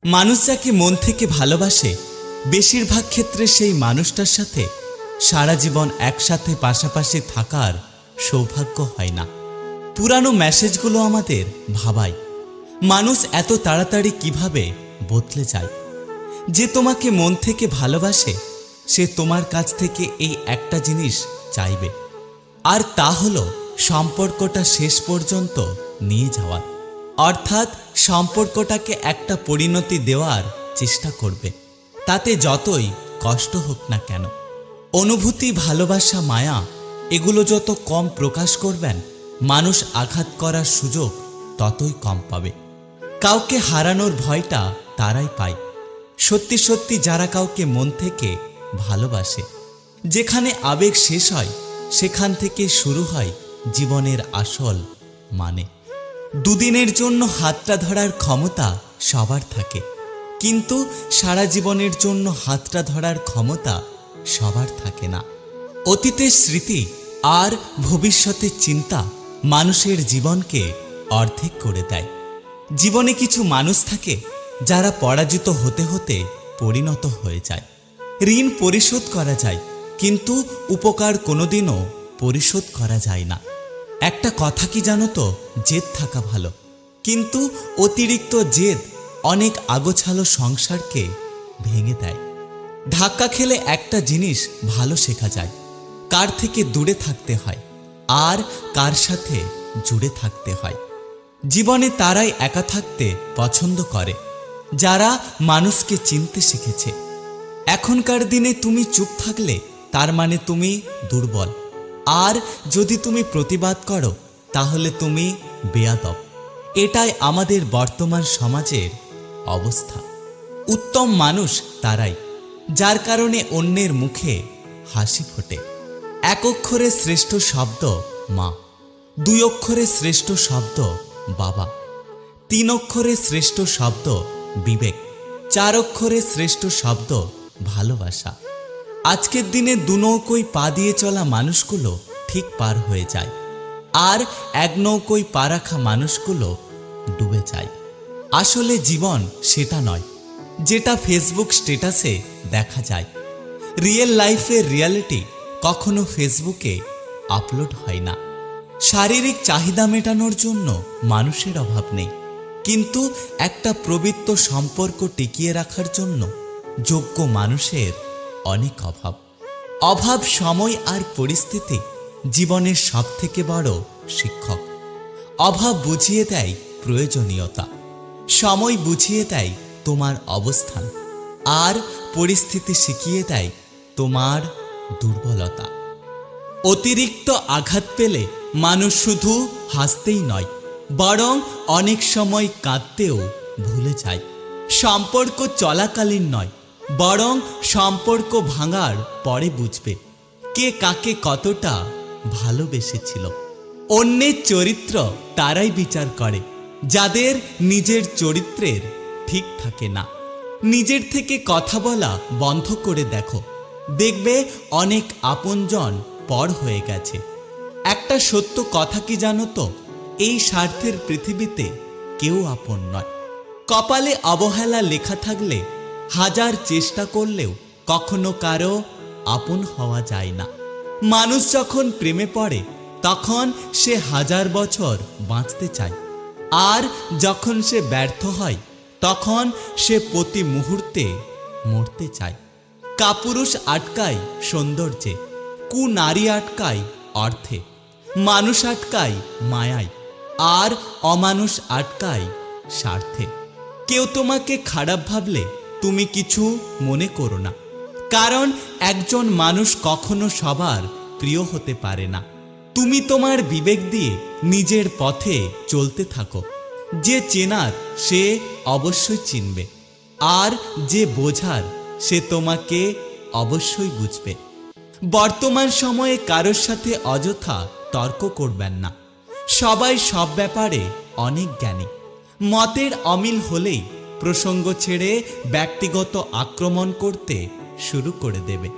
মানুষ যাকে মন থেকে ভালোবাসে বেশিরভাগ ক্ষেত্রে সেই মানুষটার সাথে সারা জীবন একসাথে পাশাপাশি থাকার সৌভাগ্য হয় না। পুরানো মেসেজগুলো আমাদের ভাবায় মানুষ এত তাড়াতাড়ি কিভাবে বদলে যায়। যে তোমাকে মন থেকে ভালোবাসে সে তোমার কাছ থেকে এই একটা জিনিস চাইবে, আর তা হলো সম্পর্কটা শেষ পর্যন্ত নিয়ে যাওয়ার, অর্থাৎ সম্পর্কটাকে একটা পরিণতি দেওয়ার চেষ্টা করবে, তাতে যতই কষ্ট হোক না কেন। অনুভূতি, ভালোবাসা, মায়া এগুলো যত কম প্রকাশ করবেন মানুষ আঘাত করার সুযোগ ততই কম পাবে। কাউকে হারানোর ভয়টা তারাই পায় সত্যি সত্যি যারা কাউকে মন থেকে ভালোবাসে। যেখানে আবেগ শেষ হয় সেখান থেকে শুরু হয় জীবনের আসল মানে। দুদিনের জন্য হাতটা ধরার ক্ষমতা সবার থাকে, কিন্তু সারা জীবনের জন্য হাতটা ধরার ক্ষমতা সবার থাকে না। অতীতের স্মৃতি আর ভবিষ্যতের চিন্তা মানুষের জীবনকে অর্ধেক করে দেয়। জীবনে কিছু মানুষ থাকে যারা পরাজিত হতে হতে পরিণত হয়ে যায়। ঋণ পরিশোধ করা যায়, কিন্তু উপকার কোনোদিনও পরিশোধ করা যায় না। একটা কথা কি জানো তো, জেদ থাকা ভালো, কিন্তু অতিরিক্ত জেদ অনেক আগোছালো সংসারকে ভেঙে দেয়। ধাক্কা খেলে একটা জিনিস ভালো শেখা যায়, কার থেকে দূরে থাকতে হয় আর কার সাথে জুড়ে থাকতে হয়। জীবনে তারাই একা থাকতে পছন্দ করে যারা মানুষকে চিনতে শিখেছে। এখনকার দিনে তুমি চুপ থাকলে তার মানে তুমি দুর্বল, আর যদি তুমি প্রতিবাদ করো তাহলে তুমি বেয়াদব। এটাই আমাদের বর্তমান সমাজের অবস্থা। উত্তম মানুষ তারাই যার কারণে অন্যের মুখে হাসি ফোটে। এক অক্ষরে শ্রেষ্ঠ শব্দ মা, দুই অক্ষরে শ্রেষ্ঠ শব্দ বাবা, তিন অক্ষরে শ্রেষ্ঠ শব্দ বিবেক, চার অক্ষরে শ্রেষ্ঠ শব্দ ভালোবাসা। আজকের দিনে দু নৌকোয় পা দিয়ে চলা মানুষগুলো ঠিক পার হয়ে যায়, আর এক নৌকোয় পা রাখা মানুষগুলো ডুবে যায়। আসলে জীবন সেটা নয় যেটা ফেসবুক স্ট্যাটাসে দেখা যায়। রিয়েল লাইফের রিয়ালিটি কখনো ফেসবুকে আপলোড হয় না। শারীরিক চাহিদা মেটানোর জন্য মানুষের অভাব নেই, কিন্তু একটা পবিত্র সম্পর্ক টিকিয়ে রাখার জন্য যোগ্য মানুষের অনেক অভাব। অভাব, সময় আর পরিস্থিতি জীবনের সবথেকে বড় শিক্ষক। অভাব বুঝিয়ে দেয় প্রয়োজনীয়তা, সময় বুঝিয়ে দেয় তোমার অবস্থান, আর পরিস্থিতি শিখিয়ে দেয় তোমার দুর্বলতা। অতিরিক্ত আঘাত পেলে মানুষ শুধু হাসতেই নয়, বরং অনেক সময় কাঁদতেও ভুলে যায়। সম্পর্ক চলাকালীন নয়, বরং সম্পর্ক ভাঙার পরে বুঝবে কে কাকে কতটা ভালোবেসেছিল। অন্যের চরিত্র তারাই বিচার করে যাদের নিজের চরিত্রের ঠিক থাকে না। নিজের থেকে কথা বলা বন্ধ করে দেখো, দেখবে অনেক আপনজন পর হয়ে গেছে। একটা সত্য কথা কি জানো তো, এই স্বার্থের পৃথিবীতে কেউ আপন নয়। কপালে অবহেলা লেখা থাকলে হাজার চেষ্টা করলেও কখনো কারো আপন হওয়া যায় না। মানুষ যখন প্রেমে পড়ে তখন সে 1000 বছর বাঁচতে চায়, আর যখন সে ব্যর্থ হয় তখন সে প্রতি মুহূর্তে মরতে চায়। কাপুরুষ আটকায় সৌন্দর্যে, কুনারী আটকায় অর্থে, মানুষ আটকায় মায়ায়, আর অমানুষ আটকায় স্বার্থে। কেউ তোমাকে খারাপ ভাবলে তুমি কিছু মনে করো না, কারণ একজন মানুষ কখনো সবার প্রিয় হতে পারে না। তুমি তোমার বিবেক দিয়ে নিজের পথে চলতে থাকো। যে চেনার সে অবশ্যই চিনবে, আর যে বোঝার সে তোমাকে অবশ্যই বুঝবে। বর্তমান সময়ে কারোর সাথে অযথা তর্ক করবেন না। সবাই সব ব্যাপারে অনেক জ্ঞানী। মতের অমিল হলেই প্রসঙ্গ ছেড়ে ব্যক্তিগত আক্রমণ করতে শুরু করে দেবে।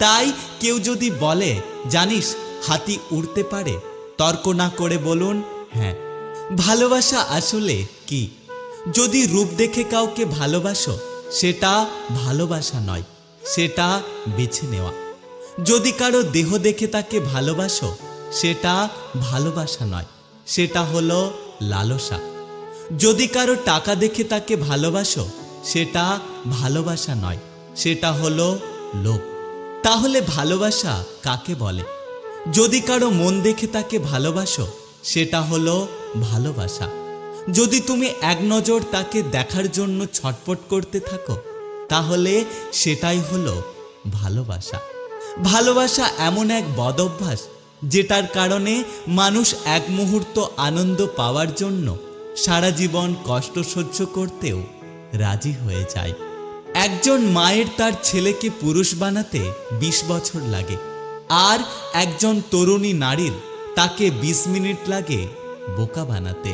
তাই কেউ যদি বলে জানিস হাতি উড়তে পারে, তর্ক না করে বলুন হ্যাঁ। ভালোবাসা আসলে কি? যদি রূপ দেখে কাউকে ভালোবাসো, সেটা ভালোবাসা নয়, সেটা বেছে নেওয়া। যদি কারো দেহ দেখে তাকে ভালোবাসো, সেটা ভালোবাসা নয়, সেটা হলো লালসা। যদি কারো টাকা দেখে তাকে ভালোবাসো, সেটা ভালোবাসা নয়, সেটা হলো লোভ। তাহলে ভালোবাসা কাকে বলে? যদি কারো মন দেখে তাকে ভালোবাসো, সেটা হলো ভালোবাসা। যদি তুমি এক নজর তাকে দেখার জন্য ছটফট করতে থাকো, তাহলে সেটাই হলো ভালোবাসা। ভালোবাসা এমন এক বদ অভ্যাস যেটার কারণে মানুষ এক মুহূর্ত আনন্দ পাওয়ার জন্য সারা জীবন কষ্ট সহ্য করতেও রাজি হয়ে যায়। একজন মায়ের তার ছেলেকে পুরুষ বানাতে 20 বছর লাগে, আর একজন তরুণী নারীর তাকে 20 মিনিট লাগে বোকা বানাতে।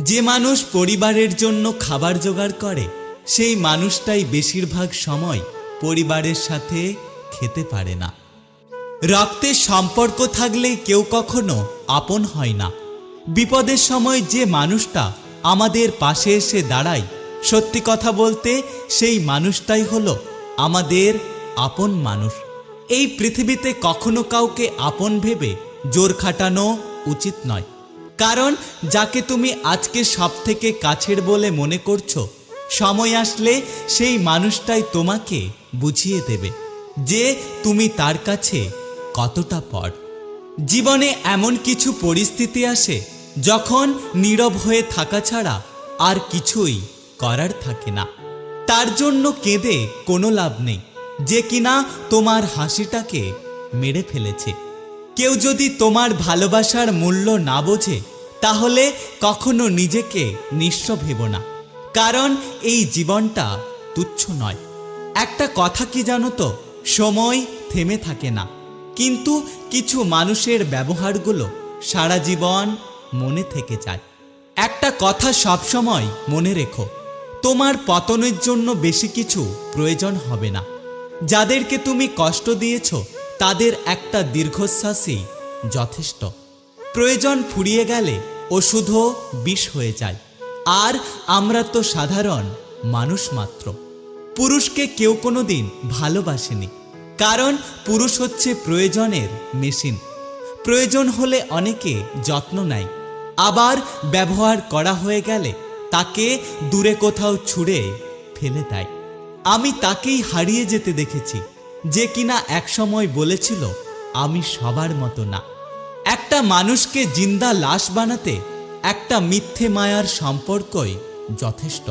যে মানুষ পরিবারের জন্য খাবার জোগাড় করে, সেই মানুষটাই বেশিরভাগ সময় পরিবারের সাথে খেতে পারে না। রক্তের সম্পর্ক থাকলে কেউ কখনো আপন হয় না। বিপদের সময় যে মানুষটা আমাদের পাশে এসে দাঁড়ায়, সত্যি কথা বলতে সেই মানুষটাই হলো আমাদের আপন মানুষ। এই পৃথিবীতে কখনো কাউকে আপন ভেবে জোর খাটানো উচিত নয়, কারণ যাকে তুমি আজকে সবথেকে কাছের বলে মনে করছো, সময় আসলে সেই মানুষটাই তোমাকে বুঝিয়ে দেবে যে তুমি তার কাছে কতটা পর। জীবনে এমন কিছু পরিস্থিতি আসে যখন নীরব হয়ে থাকা ছাড়া আর কিছুই করার থাকে না। তার জন্য কেঁদে কোনো লাভ নেই যে কিনা তোমার হাসিটাকে মেরে ফেলেছে। কেউ যদি তোমার ভালোবাসার মূল্য না বোঝে, তাহলে কখনো নিজেকে নিঃস্ব ভেবো না, কারণ এই জীবনটা তুচ্ছ নয়। একটা কথা কি জানো তো, সময় থেমে থাকে না, কিন্তু কিছু মানুষের ব্যবহারগুলো সারা জীবন মনে থেকে যায়। একটা কথা সবসময় মনে রেখো, তোমার পতনের জন্য বেশি কিছু প্রয়োজন হবে না। যাদেরকে তুমি কষ্ট দিয়েছ, তাদের একটা দীর্ঘশ্বাসই যথেষ্ট। প্রয়োজন ফুরিয়ে গেলে ওষুধও বিষ হয়ে যায়, আর আমরা তো সাধারণ মানুষ মাত্র। পুরুষকে কেউ কোনোদিন ভালোবাসেনি, কারণ পুরুষ হচ্ছে প্রয়োজনের মেশিন। প্রয়োজন হলে অনেকে যত্ন নেয়, আবার ব্যবহার করা হয়ে গেলে তাকে দূরে কোথাও ছুঁড়ে ফেলে দেয়। আমি তাকেই হারিয়ে যেতে দেখেছি যে কিনা একসময় বলেছিল আমি সবার মতো না। একটা মানুষকে জিন্দা লাশ বানাতে একটা মিথ্যে মায়ার সম্পর্কই যথেষ্ট।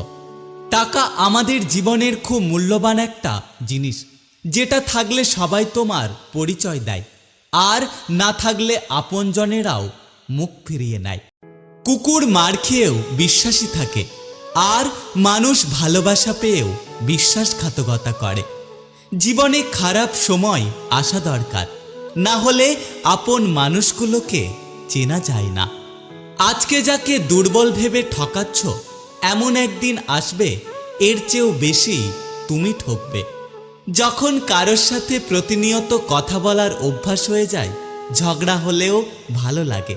টাকা আমাদের জীবনের খুব মূল্যবান একটা জিনিস, যেটা থাকলে সবাই তোমার পরিচয় দেয়, আর না থাকলে আপনজনেরাও মুখ ফিরিয়ে নেয়। কুকুর মার খেয়েও বিশ্বাসী থাকে, আর মানুষ ভালোবাসা পেয়েও বিশ্বাসঘাতকতা করে। জীবনে খারাপ সময় আসা দরকার, না হলে আপন মানুষগুলোকে চেনা যায় না। আজকে যাকে দুর্বল ভেবে ঠকাচ্ছ, এমন একদিন আসবে এর চেয়েও বেশি তুমি ঠকবে। যখন কারোর সাথে প্রতিনিয়ত কথা বলার অভ্যাস হয়ে যায়, ঝগড়া হলেও ভালো লাগে,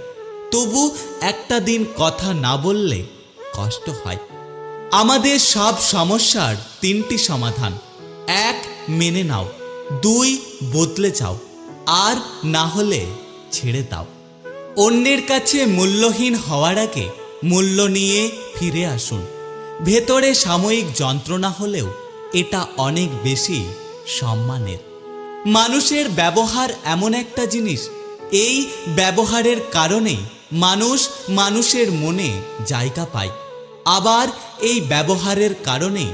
তবু একটা দিন কথা না বললে কষ্ট হয়। আমাদের সব সমস্যার 3টি সমাধান: 1 মেনে নাও, 2 বদলে যাও, আর না হলে ছেড়ে দাও। অন্যের কাছে মূল্যহীন হওয়ার আগে মূল্য নিয়ে ফিরে আসুন। ভেতরে সাময়িক যন্ত্রণা হলেও এটা অনেক বেশি সম্মানের। মানুষের ব্যবহার এমন একটা জিনিস, এই ব্যবহারের কারণেই মানুষ মানুষের মনে জায়গা পায়, আবার এই ব্যবহারের কারণেই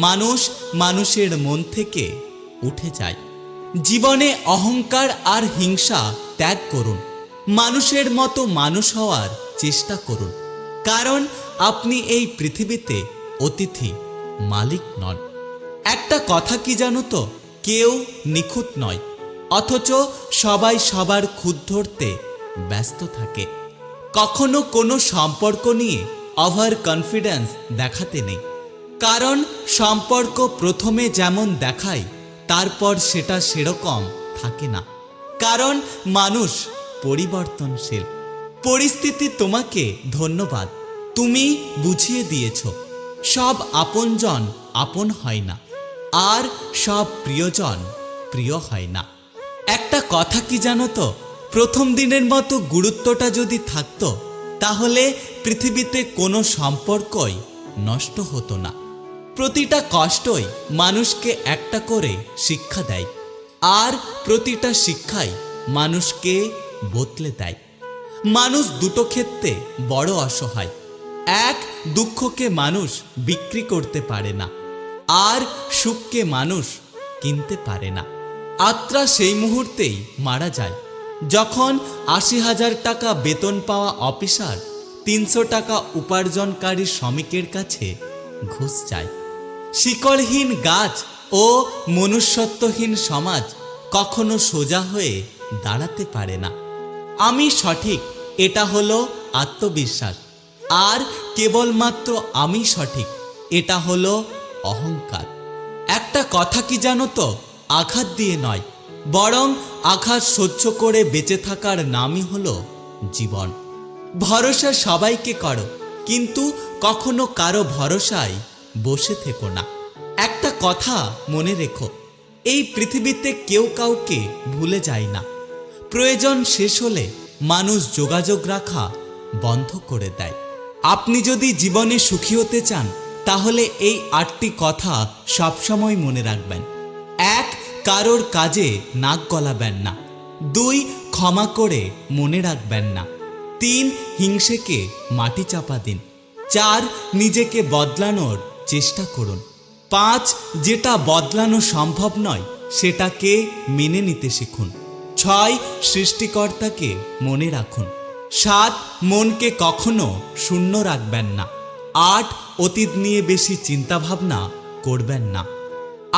মানুষ মানুষের মন থেকে উঠে যায়। জীবনে অহংকার আর হিংসা ত্যাগ করুন, মানুষের মতো মানুষ হওয়ার চেষ্টা করুন, কারণ আপনি এই পৃথিবীতে অতিথি, মালিক নন। একটা কথা কি জানো তো, কেউ নিখুঁত নয়, অথচ সবাই সবার খুঁত ধরতে ব্যস্ত থাকে। কখনো কোনো সম্পর্ক নিয়ে ওভার কনফিডেন্স দেখাতে নেই, কারণ সম্পর্ক প্রথমে যেমন দেখায় তারপর সেটা সেরকম থাকে না, কারণ মানুষ পরিবর্তনশীল। পরিস্থিতি তোমাকে ধন্যবাদ, তুমি বুঝিয়ে দিয়েছ। সব আপনজন আপন হয় না, আর সব প্রিয়জন প্রিয় হয় না। একটা কথা কি জানো তো, প্রথম দিনের মতো গুরুত্বটা যদি থাকতো তাহলে পৃথিবীতে কোনো সম্পর্কই নষ্ট হতো না। প্রতিটা কষ্টই মানুষকে একটা করে শিক্ষা দেয়, আর প্রতিটা শিক্ষাই মানুষকে বদলে দেয়। মানুষ দুটো ক্ষেত্রে বড় অসহায়। এক, দুঃখকে মানুষ বিক্রি করতে পারে না, আর সুখকে মানুষ কিনতে পারে না। আত্মা সেই মুহূর্তেই মারা যায় যখন ৮০,০০০ টাকা বেতন পাওয়া অফিসার ৩০০ টাকা উপার্জনকারী শ্রমিকের কাছে ঘুষ চায়। শিকড়হীন গাছ ও মনুষ্যত্বহীন সমাজ কখনো সোজা হয়ে দাঁড়াতে পারে না। আমি সঠিক, এটা হলো আত্মবিশ্বাস, আর কেবলমাত্র আমি সঠিক, এটা হলো অহংকার। একটা কথা কি জানো তো, আঘাত দিয়ে নয়, বরং আঘাত সহ্য করে বেঁচে থাকার নামই হলো জীবন। ভরসা সবাইকে করো, কিন্তু কখনো কারো ভরসায় বসে থেকো না। একটা কথা মনে রেখো, এই পৃথিবীতে কেউ কাউকে ভুলে যায় না। প্রয়োজন শেষ হলে মানুষ যোগাযোগ রাখা বন্ধ করে দেয়। আপনি যদি জীবনে সুখী হতে চান তাহলে এই ৮টি কথা সবসময় মনে রাখবেন। ১, কারোর কাজে নাক গলাবেন না। ২, ক্ষমা করে মনে রাখবেন না। ৩, হিংসেকে মাটি চাপা দিন। ৪, নিজেকে বদলানোর চেষ্টা করুন। ৫, যেটা বদলানো সম্ভব নয় সেটাকে মেনে নিতে শিখুন। ৬, সৃষ্টিকর্তাকে মনে রাখুন। ৭, মনকে কখনো শূন্য রাখবেন না। ৮, অতীত নিয়ে বেশি চিন্তাভাবনা করবেন না।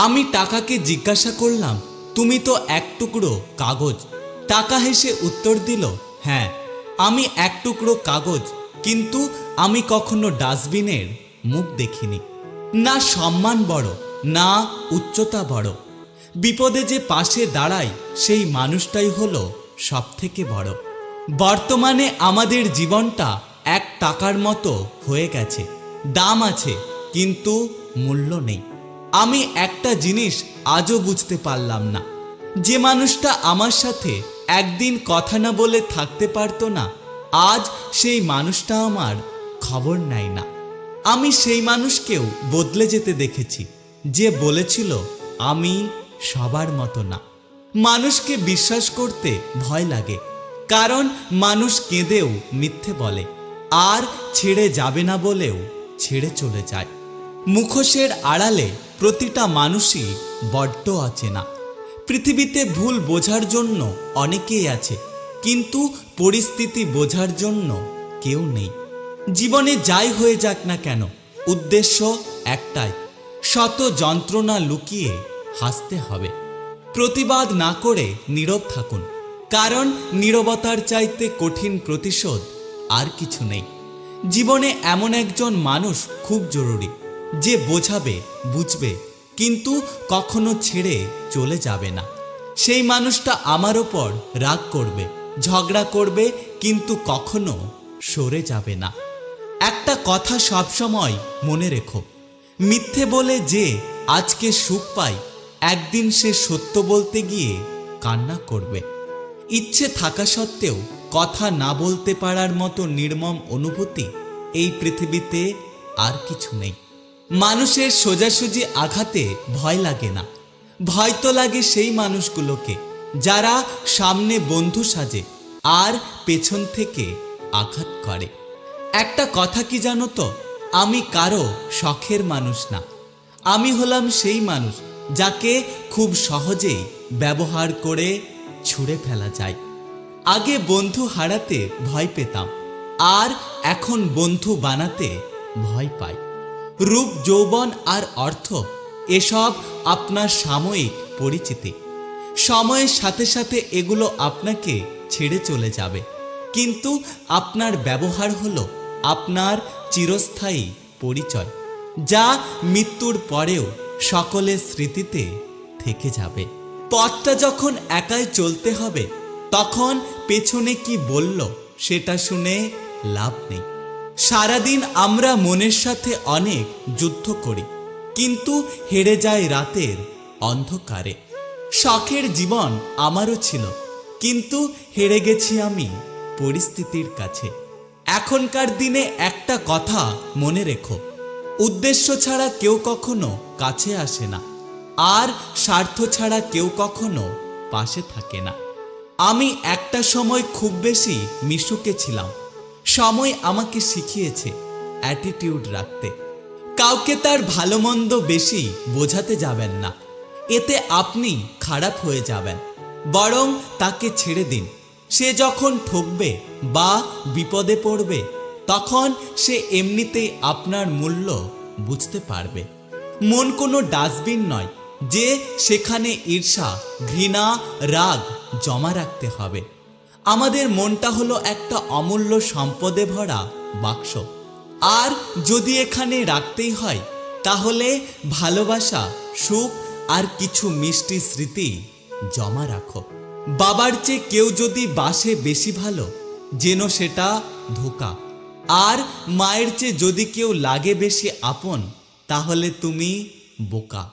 আমি টাকাকে জিজ্ঞাসা করলাম, তুমি তো এক টুকরো কাগজ। টাকা হেসে উত্তর দিল, হ্যাঁ, আমি এক টুকরো কাগজ, কিন্তু আমি কখনো ডাস্টবিনের মুখ দেখিনি। না সম্মান বড়, না উচ্চতা বড়, বিপদে যে পাশে দাঁড়ায় সেই মানুষটাই হলো সব থেকে বড়। বর্তমানে আমাদের জীবনটা ১ টাকার মতো হয়ে গেছে। দাম আছে কিন্তু মূল্য নেই। আমি একটা জিনিস আজও বুঝতে পারলাম না, যে মানুষটা আমার সাথে একদিন কথা না বলে থাকতে পারতো না, আজ সেই মানুষটা আমার খবর নেয় না। আমি সেই মানুষকেও বদলে যেতে দেখেছি, যে বলেছিল আমি সবার মতো না। মানুষকে বিশ্বাস করতে ভয় লাগে, কারণ মানুষ কেঁদেও মিথ্যে বলে, আর ছেড়ে যাবে না বলেও ছেড়ে চলে যায়। মুখোশের আড়ালে প্রতিটা মানুষই বড্ড অচেনা। পৃথিবীতে ভুল বোঝার জন্য অনেকেই আছে, কিন্তু পরিস্থিতি বোঝার জন্য কেউ নেই। জীবনে যাই হয়ে যাক না কেন, উদ্দেশ্য একটাই, শত যন্ত্রণা লুকিয়ে হাসতে হবে। প্রতিবাদ না করে নীরব থাকুন, কারণ নীরবতার চাইতে কঠিন প্রতিশোধ আর কিছু নেই। জীবনে এমন একজন মানুষ খুব জরুরি, যে বোঝাবে, বুঝবে, কিন্তু কখনো ছেড়ে চলে যাবে না। সেই মানুষটা আমার ওপর রাগ করবে, ঝগড়া করবে, কিন্তু কখনো সরে যাবে না। একটা কথা সবসময় মনে রেখো, মিথ্যে বলে যে আজকে সুখ পায়, একদিন সে সত্য বলতে গিয়ে কান্না করবে। ইচ্ছে থাকা সত্ত্বেও কথা না বলতে পারার মতো নির্মম অনুভূতি এই পৃথিবীতে আর কিছু নেই। মানুষের সোজাসুজি আঘাতে ভয় লাগে না, ভয় তো লাগে সেই মানুষগুলোকে যারা সামনে বন্ধু সাজে আর পেছন থেকে আঘাত করে। একটা কথা কি জানো তো, আমি কারো শখের মানুষ না। আমি হলাম সেই মানুষ যাকে খুব সহজেই ব্যবহার করে ছুঁড়ে ফেলা যায়। আগে বন্ধু হারাতে ভয় পেতাম, আর এখন বন্ধু বানাতে ভয় পাই। রূপ, যৌবন আর অর্থ এসব আপনার সাময়িক পরিচিতি। সময়ের সাথে সাথে এগুলো আপনাকে ছেড়ে চলে যাবে, কিন্তু আপনার ব্যবহার হলো আপনার চিরস্থায়ী পরিচয়, যা মৃত্যুর পরেও সকলের স্মৃতিতে থেকে যাবে। পথটা যখন একাই চলতে হবে, তখন পেছনে কি বলল সেটা শুনে লাভ নেই। সারাদিন আমরা মনের সাথে অনেক যুদ্ধ করি, কিন্তু হেরে যায় রাতের অন্ধকারে। শখের জীবন আমারও ছিল, কিন্তু হেরে গেছি আমি পরিস্থিতির কাছে। এখনকার দিনে একটা কথা মনে রেখো, উদ্দেশ্য ছাড়া কেউ কখনো কাছে আসে না, আর স্বার্থ ছাড়া কেউ কখনো পাশে থাকে না। আমি একটা সময় খুব বেশি মিশুকে ছিলাম। সময় আমাকে শিখিয়েছে অ্যাটিটিউড রাখতে। কাউকে তার ভালো মন্দ বেশি বোঝাতে যাবেন না, এতে আপনি খারাপ হয়ে যাবেন। বরং তাকে ছেড়ে দিন। সে যখন ঠকবে বা বিপদে পড়বে, তখন সে এমনিতেই আপনার মূল্য বুঝতে পারবে। মন কোনো ডাস্টবিন নয় যে সেখানে ঈর্ষা, ঘৃণা, রাগ জমা রাখতে হবে। আমাদের মনটা হলো একটা অমূল্য সম্পদে ভরা বাক্স, আর যদি এখানে রাখতেই হয় তাহলে ভালোবাসা, সুখ আর কিছু মিষ্টি স্মৃতি জমা রাখো। বাবার চেয়ে কেউ যদি বাসে বেশি ভালো, যেন সেটা ধোঁকা। আর মায়ের চেয়ে যদি কেউ লাগে বেশি আপন, তাহলে তুমি বোকা।